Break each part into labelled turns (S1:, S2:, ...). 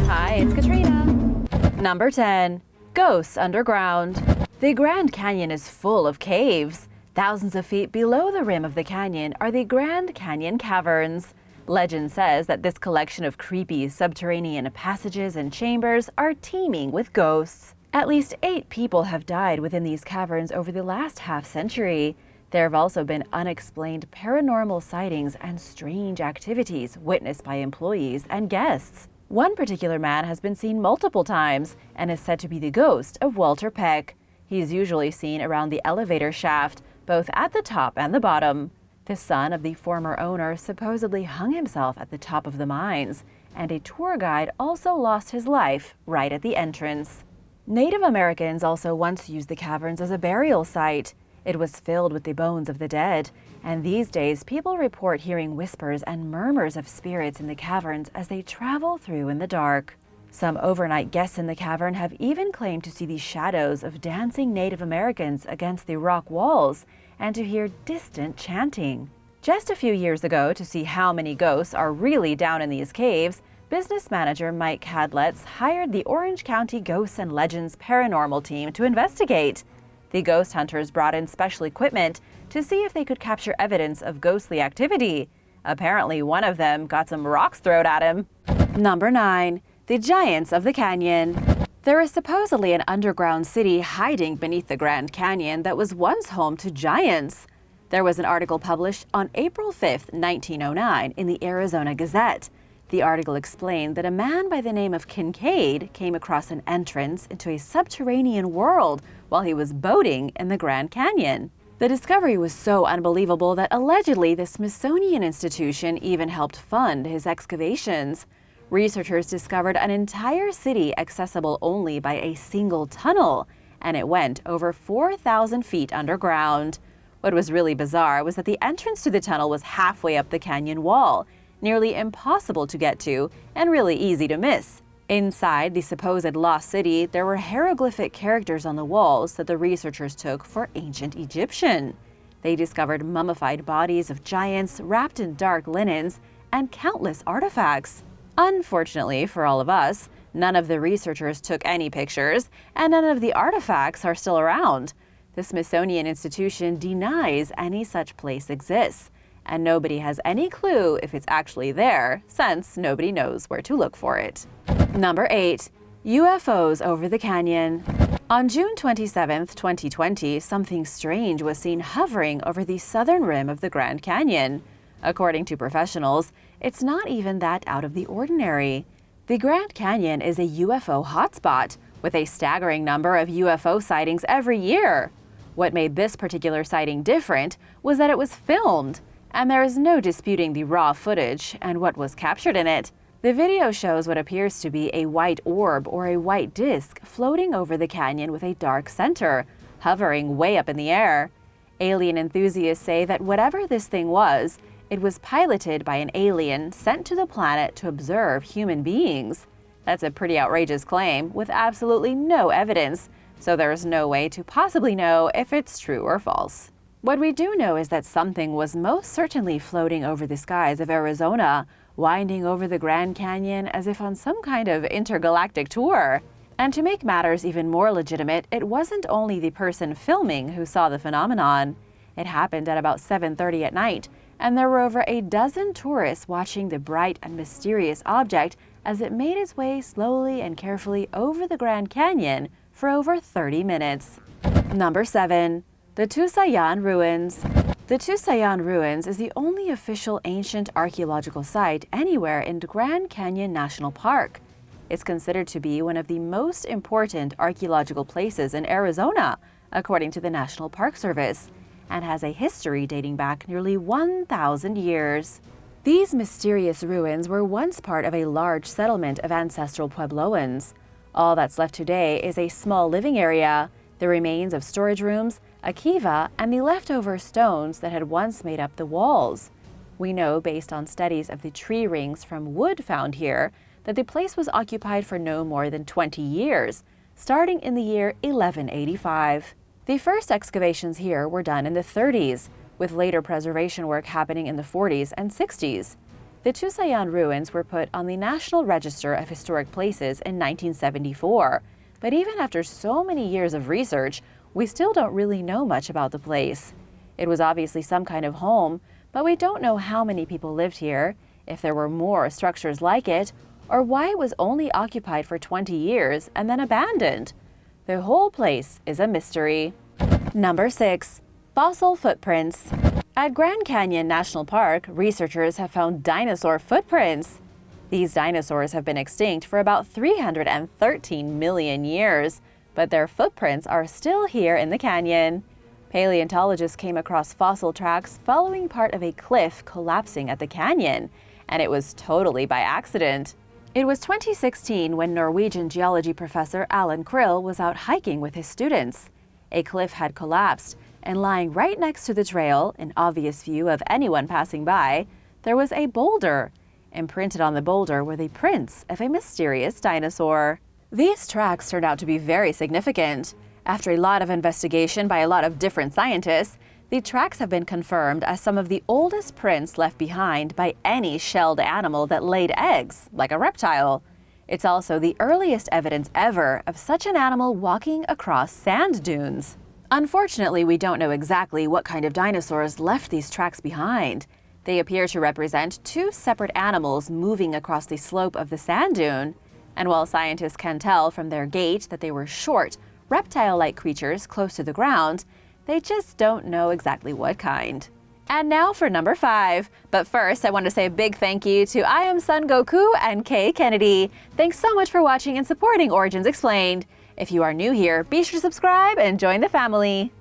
S1: Hi, it's Katrina. Number 10. Ghosts underground. The Grand Canyon is full of caves. Thousands of feet below the rim of the canyon are the Grand Canyon Caverns. Legend says that this collection of creepy subterranean passages and chambers are teeming with ghosts. At least 8 people have died within these caverns over the last half-century. There have also been unexplained paranormal sightings and strange activities witnessed by employees and guests. One particular man has been seen multiple times and is said to be the ghost of Walter Peck. He is usually seen around the elevator shaft, both at the top and the bottom. The son of the former owner supposedly hung himself at the top of the mines, and a tour guide also lost his life right at the entrance. Native Americans also once used the caverns as a burial site. It was filled with the bones of the dead, and these days people report hearing whispers and murmurs of spirits in the caverns as they travel through in the dark. Some overnight guests in the cavern have even claimed to see the shadows of dancing Native Americans against the rock walls and to hear distant chanting. Just a few years ago, to see how many ghosts are really down in these caves, business manager Mike Cadletts hired the Orange County Ghosts and Legends Paranormal team to investigate. The ghost hunters brought in special equipment to see if they could capture evidence of ghostly activity. Apparently, one of them got some rocks thrown at him. Number 9. The Giants of the Canyon. There is supposedly an underground city hiding beneath the Grand Canyon that was once home to giants. There was an article published on April 5, 1909 in the Arizona Gazette. The article explained that a man by the name of Kincaid came across an entrance into a subterranean world while he was boating in the Grand Canyon. The discovery was so unbelievable that allegedly the Smithsonian Institution even helped fund his excavations. Researchers discovered an entire city accessible only by a single tunnel, and it went over 4,000 feet underground. What was really bizarre was that the entrance to the tunnel was halfway up the canyon wall, nearly impossible to get to and really easy to miss. Inside the supposed lost city, there were hieroglyphic characters on the walls that the researchers took for ancient Egyptian. They discovered mummified bodies of giants wrapped in dark linens and countless artifacts. Unfortunately for all of us, none of the researchers took any pictures, and none of the artifacts are still around. The Smithsonian Institution denies any such place exists, and nobody has any clue if it's actually there, since nobody knows where to look for it. Number 8. UFOs over the canyon. On June 27, 2020, something strange was seen hovering over the southern rim of the Grand Canyon. According to professionals, it's not even that out of the ordinary. The Grand Canyon is a UFO hotspot, with a staggering number of UFO sightings every year. What made this particular sighting different was that it was filmed, and there is no disputing the raw footage and what was captured in it. The video shows what appears to be a white orb or a white disc floating over the canyon with a dark center, hovering way up in the air. Alien enthusiasts say that whatever this thing was, it was piloted by an alien sent to the planet to observe human beings. That's a pretty outrageous claim with absolutely no evidence, so there is no way to possibly know if it's true or false. What we do know is that something was most certainly floating over the skies of Arizona, winding over the Grand Canyon as if on some kind of intergalactic tour. And to make matters even more legitimate, it wasn't only the person filming who saw the phenomenon. It happened at about 7:30 at night, and there were over a dozen tourists watching the bright and mysterious object as it made its way slowly and carefully over the Grand Canyon for over 30 minutes. Number 7. The Tusayan Ruins. The Tusayan Ruins is the only official ancient archaeological site anywhere in Grand Canyon National Park. It's considered to be one of the most important archaeological places in Arizona, according to the National Park Service, and has a history dating back nearly 1,000 years. These mysterious ruins were once part of a large settlement of ancestral Puebloans. All that's left today is a small living area, the remains of storage rooms, a kiva, and the leftover stones that had once made up the walls. We know, based on studies of the tree rings from wood found here, that the place was occupied for no more than 20 years, starting in the year 1185. The first excavations here were done in the 30s, with later preservation work happening in the 40s and 60s. The Tusayan Ruins were put on the National Register of Historic Places in 1974, but even after so many years of research, we still don't really know much about the place. It was obviously some kind of home, but we don't know how many people lived here, if there were more structures like it, or why it was only occupied for 20 years and then abandoned. The whole place is a mystery. Number 6. Fossil footprints. At Grand Canyon National Park, researchers have found dinosaur footprints. These dinosaurs have been extinct for about 313 million years, but their footprints are still here in the canyon. Paleontologists came across fossil tracks following part of a cliff collapsing at the canyon, and it was totally by accident. It was 2016 when Norwegian geology professor Alan Krill was out hiking with his students. A cliff had collapsed, and lying right next to the trail, in obvious view of anyone passing by, there was a boulder. Imprinted on the boulder were the prints of a mysterious dinosaur. These tracks turned out to be very significant. After a lot of investigation by a lot of different scientists, the tracks have been confirmed as some of the oldest prints left behind by any shelled animal that laid eggs, like a reptile. It's also the earliest evidence ever of such an animal walking across sand dunes. Unfortunately, we don't know exactly what kind of dinosaurs left these tracks behind. They appear to represent two separate animals moving across the slope of the sand dune. And while scientists can tell from their gait that they were short, reptile-like creatures close to the ground, they just don't know exactly what kind. And now for number 5. But first, I want to say a big thank you to I Am Son Goku and Kay Kennedy. Thanks so much for watching and supporting Origins Explained. If you are new here, be sure to subscribe and join the family.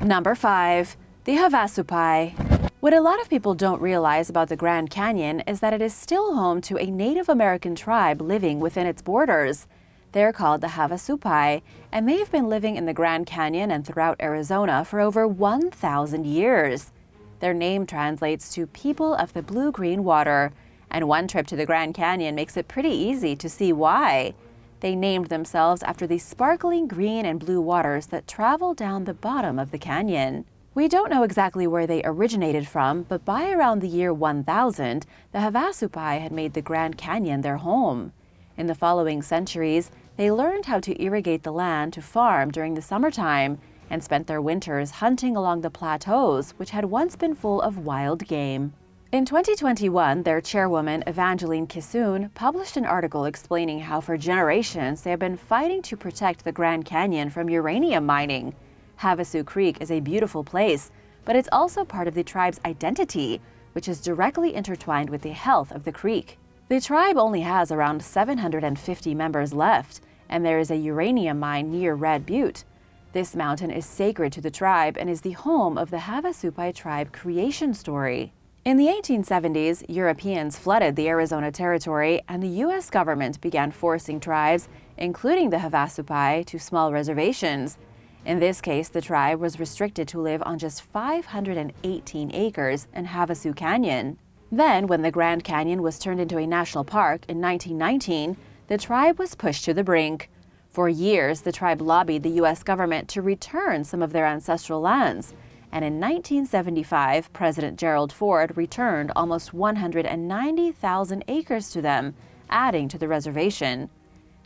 S1: Number 5. The Havasupai. What a lot of people don't realize about the Grand Canyon is that it is still home to a Native American tribe living within its borders. They're called the Havasupai, and they've been living in the Grand Canyon and throughout Arizona for over 1,000 years. Their name translates to people of the blue-green water, and one trip to the Grand Canyon makes it pretty easy to see why. They named themselves after the sparkling green and blue waters that travel down the bottom of the canyon. We don't know exactly where they originated from, but by around the year 1000, the Havasupai had made the Grand Canyon their home. In the following centuries, they learned how to irrigate the land to farm during the summertime and spent their winters hunting along the plateaus, which had once been full of wild game. In 2021, their chairwoman, Evangeline Kissoon, published an article explaining how for generations they have been fighting to protect the Grand Canyon from uranium mining. Havasu Creek is a beautiful place, but it's also part of the tribe's identity, which is directly intertwined with the health of the creek. The tribe only has around 750 members left, and there is a uranium mine near Red Butte. This mountain is sacred to the tribe and is the home of the Havasupai tribe creation story. In the 1870s, Europeans flooded the Arizona Territory, and the U.S. government began forcing tribes, including the Havasupai, to small reservations. In this case, the tribe was restricted to live on just 518 acres in Havasu Canyon. Then, when the Grand Canyon was turned into a national park in 1919, the tribe was pushed to the brink. For years, the tribe lobbied the U.S. government to return some of their ancestral lands. And in 1975, President Gerald Ford returned almost 190,000 acres to them, adding to the reservation.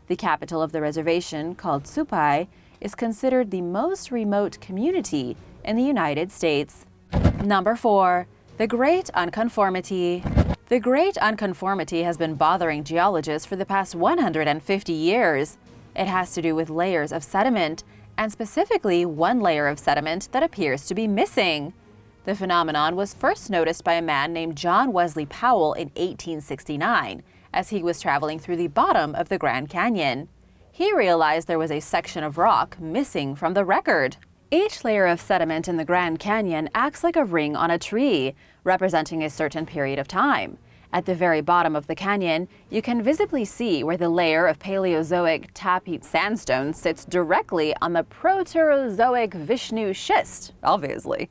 S1: The capital of the reservation, called Supai, is considered the most remote community in the United States. Number 4. The Great Unconformity. The Great Unconformity has been bothering geologists for the past 150 years. It has to do with layers of sediment, and specifically one layer of sediment that appears to be missing. The phenomenon was first noticed by a man named John Wesley Powell in 1869, as he was traveling through the bottom of the Grand Canyon. He realized there was a section of rock missing from the record. Each layer of sediment in the Grand Canyon acts like a ring on a tree, representing a certain period of time. At the very bottom of the canyon, you can visibly see where the layer of Paleozoic tapeate sandstone sits directly on the Proterozoic Vishnu schist, obviously.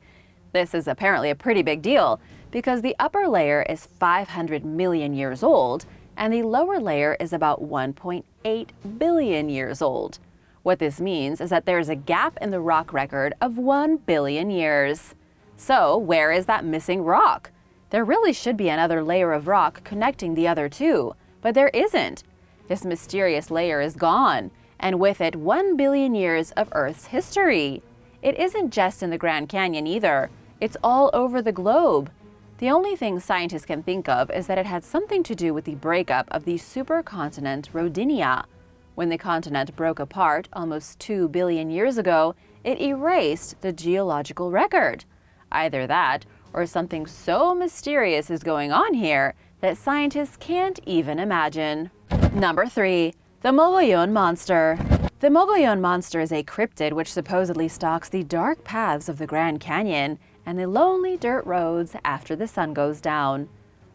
S1: This is apparently a pretty big deal, because the upper layer is 500 million years old, and the lower layer is about 1.8 billion years old. What this means is that there is a gap in the rock record of 1 billion years. So, where is that missing rock? There really should be another layer of rock connecting the other two, but there isn't. This mysterious layer is gone, and with it 1 billion years of Earth's history. It isn't just in the Grand Canyon either. It's all over the globe. The only thing scientists can think of is that it had something to do with the breakup of the supercontinent Rodinia. When the continent broke apart almost 2 billion years ago, it erased the geological record. Either that, or something so mysterious is going on here that scientists can't even imagine. Number 3. The Mojon Monster. The Mojon Monster is a cryptid which supposedly stalks the dark paths of the Grand Canyon and the lonely dirt roads after the sun goes down.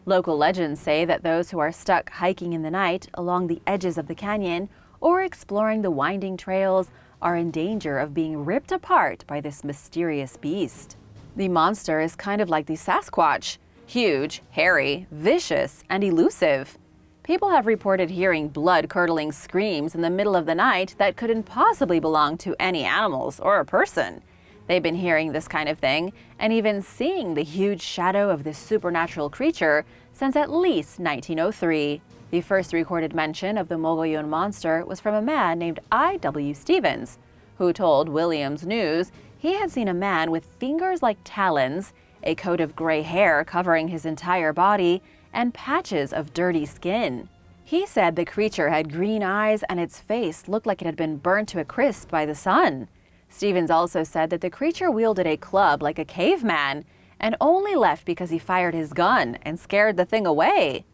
S1: Local legends say that those who are stuck hiking in the night along the edges of the canyon or exploring the winding trails are in danger of being ripped apart by this mysterious beast. The monster is kind of like the Sasquatch, huge, hairy, vicious, and elusive. People have reported hearing blood-curdling screams in the middle of the night that couldn't possibly belong to any animals or a person. They've been hearing this kind of thing and even seeing the huge shadow of this supernatural creature since at least 1903. The first recorded mention of the Mojon Monster was from a man named I.W. Stevens, who told Williams News he had seen a man with fingers like talons, a coat of gray hair covering his entire body, and patches of dirty skin. He said the creature had green eyes and its face looked like it had been burnt to a crisp by the sun. Stevens also said that the creature wielded a club like a caveman and only left because he fired his gun and scared the thing away.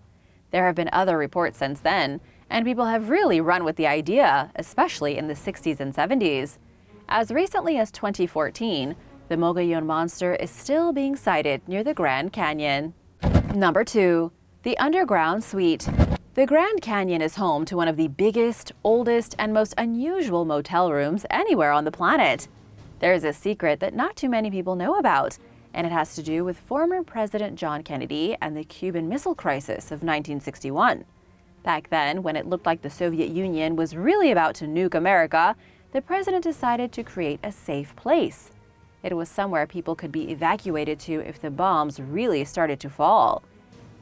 S1: There have been other reports since then, and people have really run with the idea, especially in the 60s and 70s. As recently as 2014, the Mojon Monster is still being sighted near the Grand Canyon. Number 2. The Underground Suite. The Grand Canyon is home to one of the biggest, oldest, and most unusual motel rooms anywhere on the planet. There is a secret that not too many people know about, and it has to do with former President John Kennedy and the Cuban Missile Crisis of 1961. Back then, when it looked like the Soviet Union was really about to nuke America, the president decided to create a safe place. It was somewhere people could be evacuated to if the bombs really started to fall.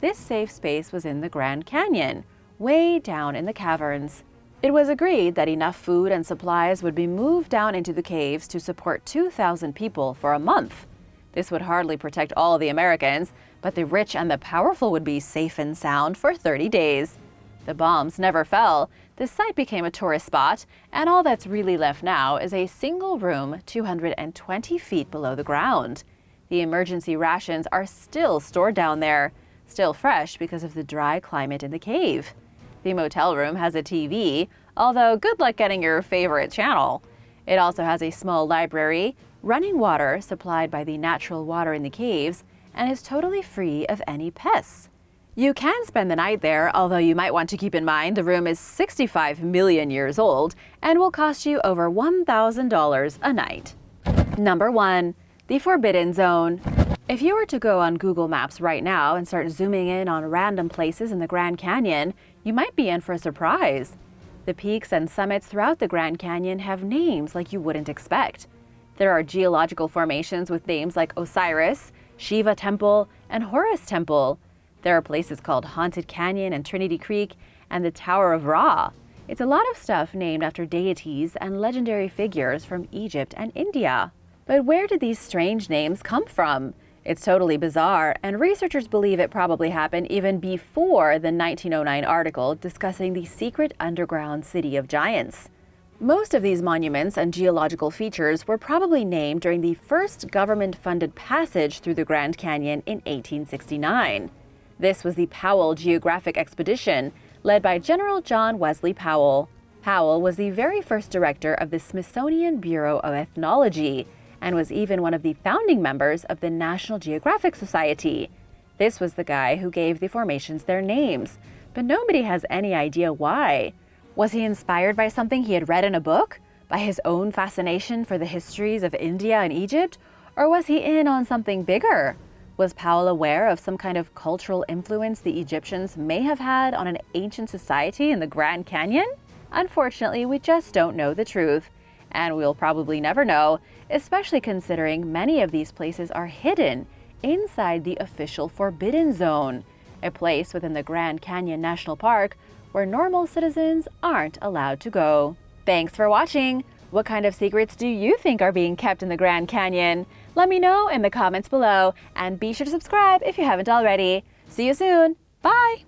S1: This safe space was in the Grand Canyon, way down in the caverns. It was agreed that enough food and supplies would be moved down into the caves to support 2,000 people for a month. This would hardly protect all the Americans, but the rich and the powerful would be safe and sound for 30 days. The bombs never fell. The site became a tourist spot, and all that's really left now is a single room 220 feet below the ground. The emergency rations are still stored down there, still fresh because of the dry climate in the cave. The motel room has a TV, although good luck getting your favorite channel. It also has a small library, running water supplied by the natural water in the caves, and is totally free of any pests. You can spend the night there, although you might want to keep in mind the room is 65 million years old and will cost you over $1,000 a night. Number 1. The Forbidden Zone. If you were to go on Google Maps right now and start zooming in on random places in the Grand Canyon, you might be in for a surprise. The peaks and summits throughout the Grand Canyon have names like you wouldn't expect. There are geological formations with names like Osiris, Shiva Temple, and Horus Temple. There are places called Haunted Canyon and Trinity Creek and the Tower of Ra. It's a lot of stuff named after deities and legendary figures from Egypt and India. But where did these strange names come from? It's totally bizarre, and researchers believe it probably happened even before the 1909 article discussing the secret underground city of giants. Most of these monuments and geological features were probably named during the first government-funded passage through the Grand Canyon in 1869. This was the Powell Geographic Expedition, led by General John Wesley Powell. Powell was the very first director of the Smithsonian Bureau of Ethnology and was even one of the founding members of the National Geographic Society. This was the guy who gave the formations their names, but nobody has any idea why. Was he inspired by something he had read in a book? By his own fascination for the histories of India and Egypt? Or was he in on something bigger? Was Powell aware of some kind of cultural influence the Egyptians may have had on an ancient society in the Grand Canyon? Unfortunately, we just don't know the truth. And we'll probably never know, especially considering many of these places are hidden inside the official Forbidden Zone, a place within the Grand Canyon National Park where normal citizens aren't allowed to go. Thanks for watching! What kind of secrets do you think are being kept in the Grand Canyon? Let me know in the comments below, and be sure to subscribe if you haven't already. See you soon! Bye!